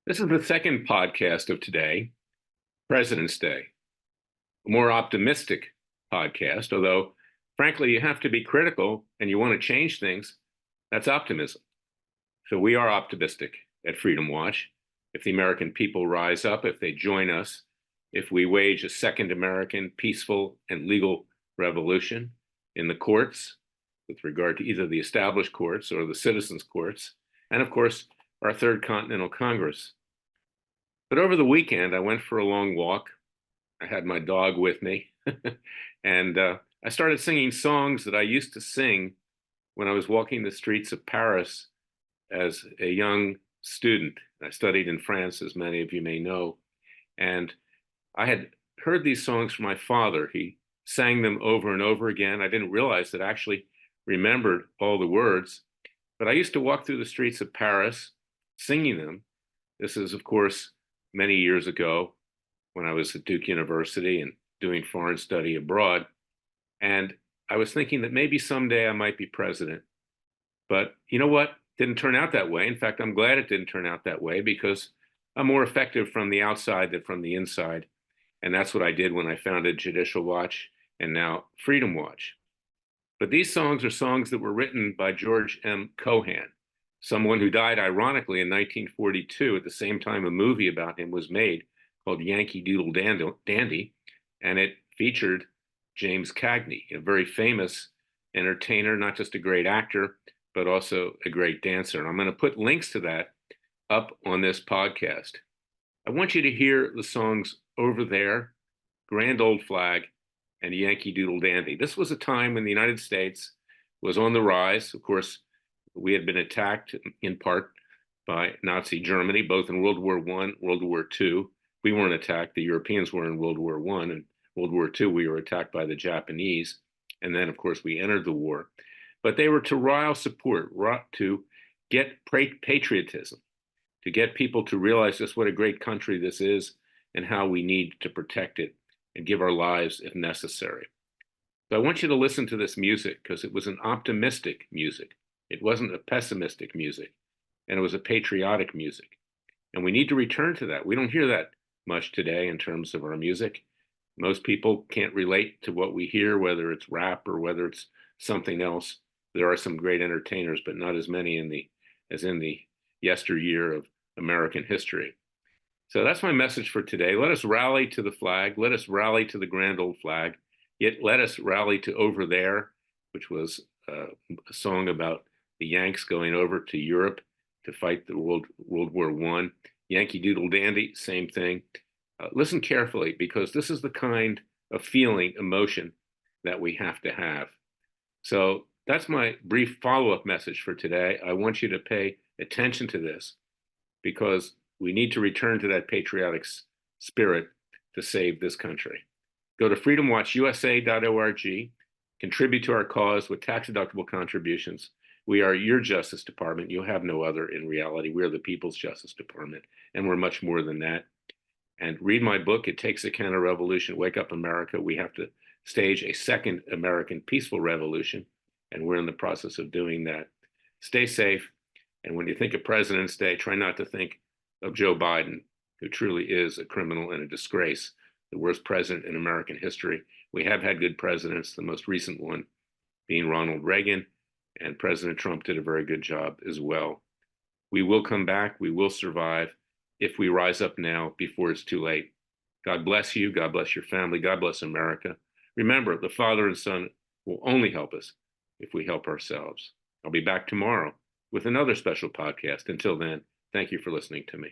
This is the second podcast of today, President's Day, a more optimistic podcast, although, frankly, you have to be critical and you want to change things. That's optimism. So we are optimistic at Freedom Watch. If the American people rise up, if they join us, if we wage a second American peaceful and legal revolution in the courts with regard to either the established courts or the citizens' courts, and of course, our Third Continental Congress. But over the weekend, I went for a long walk. I had my dog with me, and I started singing songs that I used to sing when I was walking the streets of Paris as a young student. I studied in France, as many of you may know, and I had heard these songs from my father. He sang them over and over again. I didn't realize that I actually remembered all the words, but I used to walk through the streets of Paris singing them. This is, of course, many years ago when I was at Duke University and doing foreign study abroad. And I was thinking that maybe someday I might be president. But you know what? Didn't turn out that way. In fact, I'm glad it didn't turn out that way because I'm more effective from the outside than from the inside. And that's what I did when I founded Judicial Watch and now Freedom Watch. But these songs are songs that were written by George M. Cohan, someone who died ironically in 1942 at the same time a movie about him was made called Yankee Doodle Dandy, and it featured James Cagney, a very famous entertainer, not just a great actor, but also a great dancer. And I'm going to put links to that up on this podcast. I want you to hear the songs Over There, Grand Old Flag, and Yankee Doodle Dandy. This was a time when the United States was on the rise. Of course, we had been attacked in part by Nazi Germany, both in World War I, World War II. We weren't attacked. The Europeans were in World War I. And World War II, we were attacked by the Japanese. And then, of course, we entered the war. But they were to rile support, to get patriotism, to get people to realize just what a great country this is and how we need to protect it and give our lives if necessary. So I want you to listen to this music because it was an optimistic music. It wasn't a pessimistic music, and it was a patriotic music. And we need to return to that. We don't hear that much today in terms of our music. Most people can't relate to what we hear, whether it's rap or whether it's something else. There are some great entertainers, but not as many as in the yesteryear of American history. So that's my message for today. Let us rally to the flag. Let us rally to the grand old flag. Yet let us rally to Over There, which was a song about the Yanks going over to Europe to fight the World War I. Yankee Doodle Dandy, same thing. Listen carefully because this is the kind of feeling, emotion that we have to have. So that's my brief follow-up message for today. I want you to pay attention to this because we need to return to that patriotic spirit to save this country. Go to freedomwatchusa.org, contribute to our cause with tax-deductible contributions. We are your Justice Department. You have no other in reality. We are the People's Justice Department, and we're much more than that. And read my book, It Takes a Counter-Revolution, Wake Up America. We have to stage a second American peaceful revolution, and we're in the process of doing that. Stay safe, and when you think of President's Day, try not to think of Joe Biden, who truly is a criminal and a disgrace, the worst president in American history. We have had good presidents, the most recent one being Ronald Reagan, and President Trump did a very good job as well. We will come back. We will survive if we rise up now before it's too late. God bless you. God bless your family. God bless America. Remember, the Father and Son will only help us if we help ourselves. I'll be back tomorrow with another special podcast. Until then, thank you for listening to me.